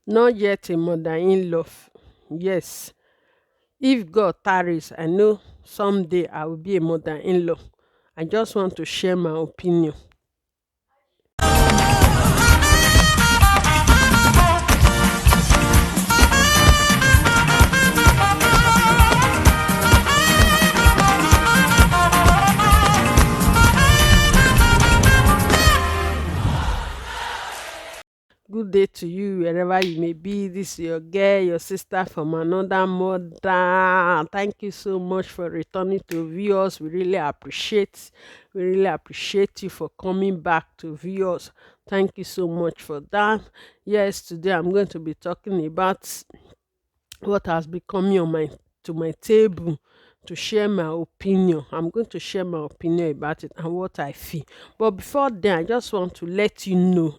Not yet a mother-in-law. Yes, if God tarries, I know someday I will be a mother-in-law. I just want to share my opinion. Good day to you wherever you may be. This is your girl, your sister from another mother. Thank you so much for returning to view us. We really appreciate you for coming back to view us. Thank you so much for that. Yes, today I'm going to be talking about what has been coming on my table to share my opinion. I'm going to share my opinion about it and what I feel. But before then, I just want to let you know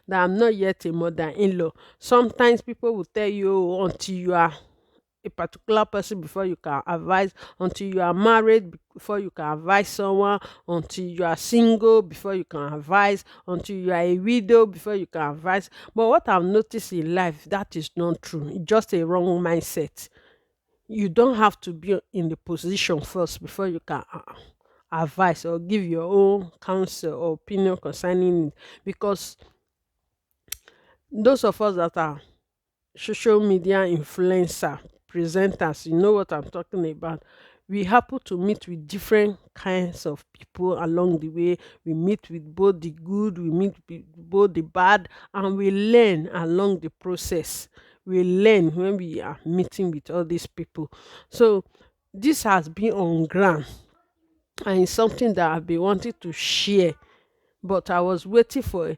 that I'm not yet a mother-in-law. Sometimes people will tell you, "Oh, until you are a particular person before you can advise, until you are married before you can advise someone, until you are single before you can advise, until you are a widow before you can advise." But what I've noticed in life, that is not true. It's just a wrong mindset. You don't have to be in the position first before you can advise or give your own counsel or opinion concerning it, because those of us that are social media influencer presenters, you know what I'm talking about. We happen to meet with different kinds of people along the way. We meet with both the good, we meet with both the bad, and we learn along the process. We learn when we are meeting with all these people. So this has been on ground, and it's something that I've been wanting to share, but I was waiting for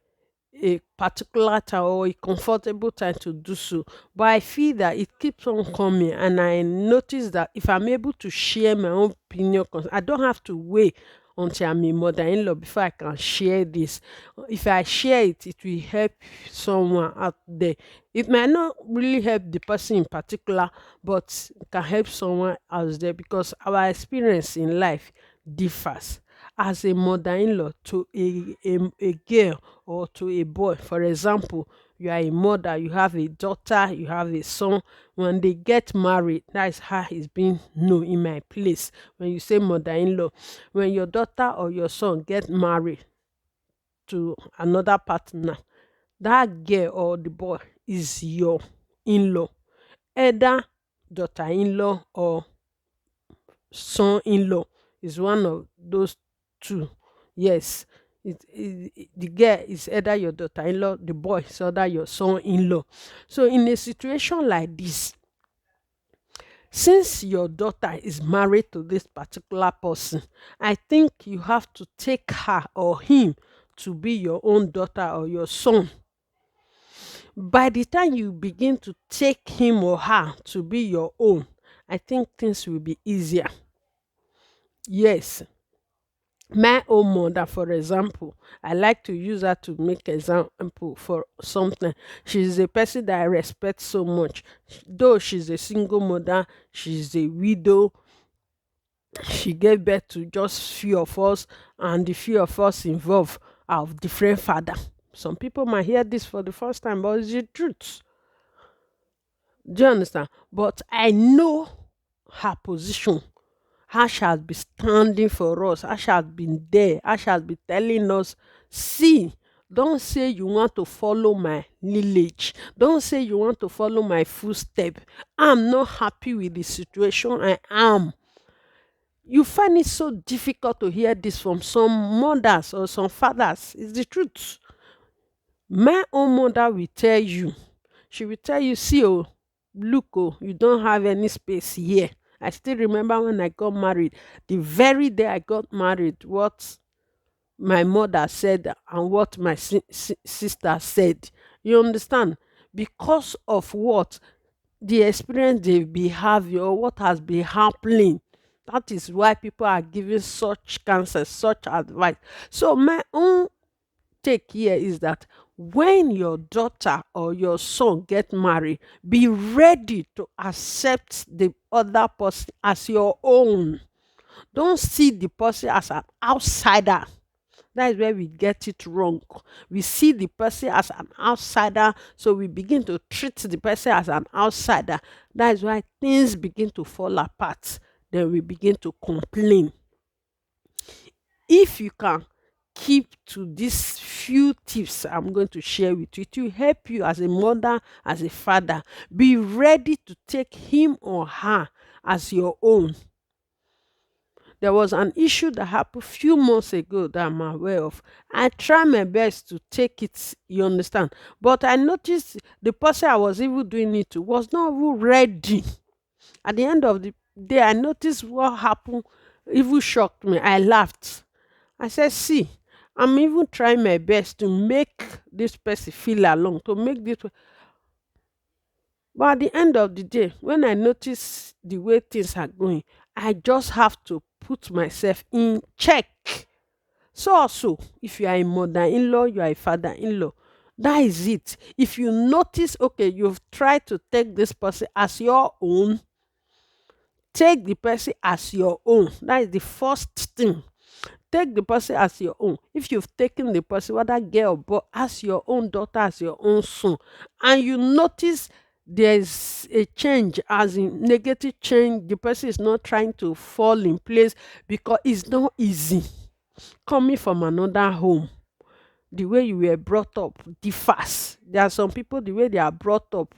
a particular time or a comfortable time to do so. But I feel that it keeps on coming, and I notice that if I'm able to share my own opinion, I don't have to wait until I'm a mother-in-law before I can share this. If I share it, it will help someone out there. It might not really help the person in particular, but it can help someone else there, because our experience in life differs. As a mother-in-law to a girl or to a boy, for example, you are a mother, you have a daughter, you have a son. When they get married, that is how it's being known in my place. When you say mother-in-law, when your daughter or your son get married to another partner, that girl or the boy is your in-law, either daughter-in-law or son-in-law, is one of those two. Yes, the girl is either your daughter-in-law, the boy is either your son-in-law. So in a situation like this, since your daughter is married to this particular person, I think you have to take her or him to be your own daughter or your son. By the time you begin to take him or her to be your own, I think things will be easier. Yes, my own mother, for example, I like to use her to make example for something. She's a person that I respect so much. Though she's a single mother, she's a widow, she gave birth to just few of us, and the few of us involved are of different father. Some people might hear this for the first time, but it's the truth. Do you understand? But I know her position, how she has been standing for us, how she has been there, how she has been telling us, see, don't say you want to follow my lineage. Don't say you want to follow my footstep. I'm not happy with the situation I am. You find it so difficult to hear this from some mothers or some fathers. It's the truth. My own mother will tell you, she will tell you, see, oh, look, oh, you don't have any space here. I still remember when I got married, the very day I got married, what my mother said and what my sister said. You understand? Because of what? The experience they've been having or what has been happening. That is why people are giving such counsel, such advice. So my own take here is that when your daughter or your son get married, be ready to accept the other person as your own. Don't see the person as an outsider. That is where we get it wrong. We see the person as an outsider, so we begin to treat the person as an outsider. That is why things begin to fall apart. Then we begin to complain. If you can keep to these few tips I'm going to share with you, it will help you as a mother, as a father. Be ready to take him or her as your own. There was an issue that happened few months ago that I'm aware of. I tried my best to take it, you understand, but I noticed the person I was even doing it to was not even ready. At the end of the day, I noticed what happened even shocked me. I laughed. I said, see, I'm even trying my best to make this person feel alone, to make this. But at the end of the day, when I notice the way things are going, I just have to put myself in check. So also, if you are a mother-in-law, you are a father-in-law, that is it. If you notice, okay, you've tried to take this person as your own, take the person as your own. That is the first thing. Take the person as your own. If you've taken the person, whether girl or boy, as your own daughter, as your own son, and you notice there's a change, as in negative change, the person is not trying to fall in place because it's not easy coming from another home. The way you were brought up differs. There are some people, the way they are brought up,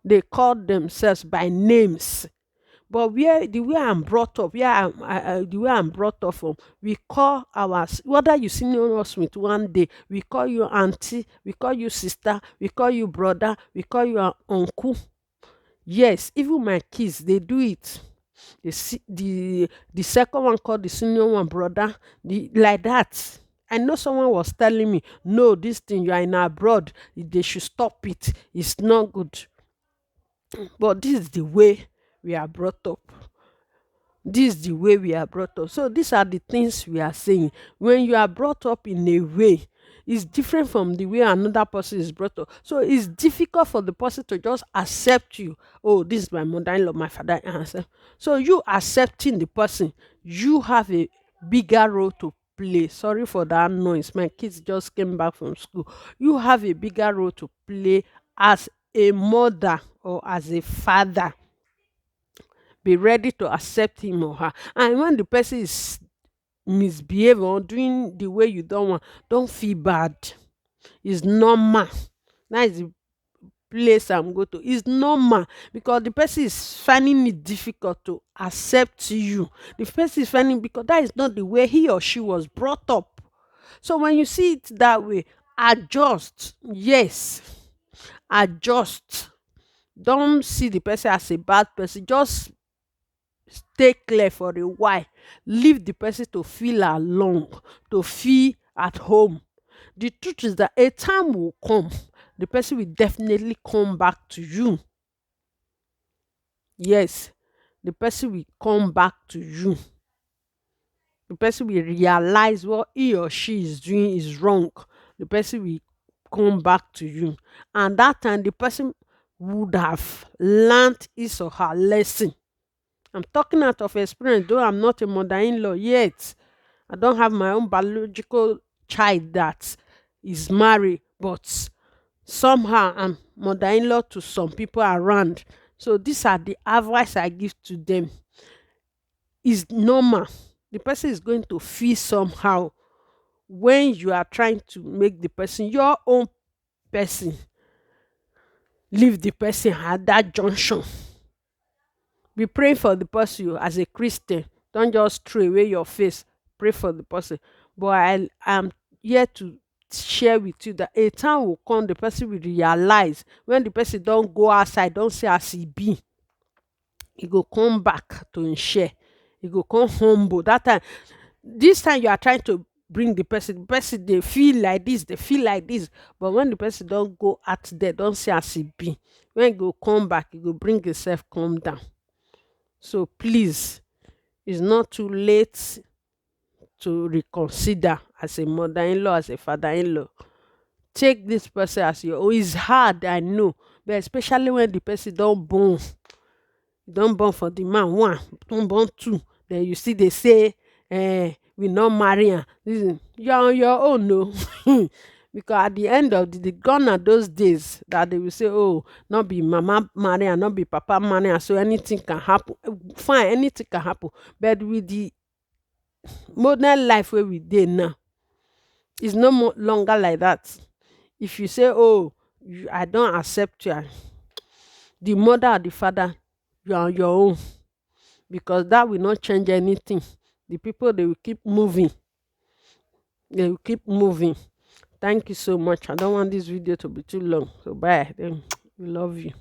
they call themselves by names. But where the way I'm brought up, the way I'm brought up from, we call whether you senior us with one day, we call you auntie, we call you sister, we call you brother, we call you uncle. Yes, even my kids, they do it. The second one called the senior one brother, like that. I know someone was telling me, no, this thing you are in abroad, they should stop it. It's not good. But this is the way we are brought up. This is the way we are brought up. So these are the things we are saying. When you are brought up in a way, it's different from the way another person is brought up. So it's difficult for the person to just accept you. Oh, this is my mother-in-law, my father-in-law. So you accepting the person, you have a bigger role to play. Sorry for that noise. My kids just came back from school. You have a bigger role to play as a mother or as a father. Be ready to accept him or her. And when the person is misbehaving or doing the way you don't want, don't feel bad. It's normal. That is the place I'm going to. It's normal because the person is finding it difficult to accept you. The person is finding because that is not the way he or she was brought up. So when you see it that way, adjust. Yes, adjust. Don't see the person as a bad person. Just stay clear for a while. Leave the person to feel alone, to feel at home. The truth is that a time will come, the person will definitely come back to you. Yes, the person will come back to you. The person will realize what he or she is doing is wrong. The person will come back to you. And that time, the person would have learned his or her lesson. I'm talking out of experience, though I'm not a mother-in-law yet. I don't have my own biological child that is married, but somehow I'm mother-in-law to some people around. So these are the advice I give to them. It's normal. The person is going to feel somehow when you are trying to make the person your own person. Leave the person at that junction. Be praying for the person as a Christian. Don't just throw away your face. Pray for the person. But I am here to share with you that a time will come, the person will realize when the person don't go outside, don't say as he be. He go come back to him share. He go come humble. That time, this time you are trying to bring the person they feel like this, they feel like this. But when the person don't go out there, don't say as he be. When he go come back, he go bring himself come down. So please, it's not too late to reconsider as a mother-in-law, as a father-in-law. Take this person as your own. It's hard, I know, but especially when the person don't born for the man one, don't born two. Then you see they say, we not marry am. You're on your own, no. Because at the end of the day, gone are those days that they will say, oh, not be mama marry am, not be papa marry am, so anything can happen. Fine, anything can happen. But with the modern life where we dey now, it's no more longer like that. If you say, oh, I don't accept you, the mother or the father, you are on your own, because that will not change anything. The people, they will keep moving. They will keep moving. Thank you so much. I don't want this video to be too long. So bye. We love you.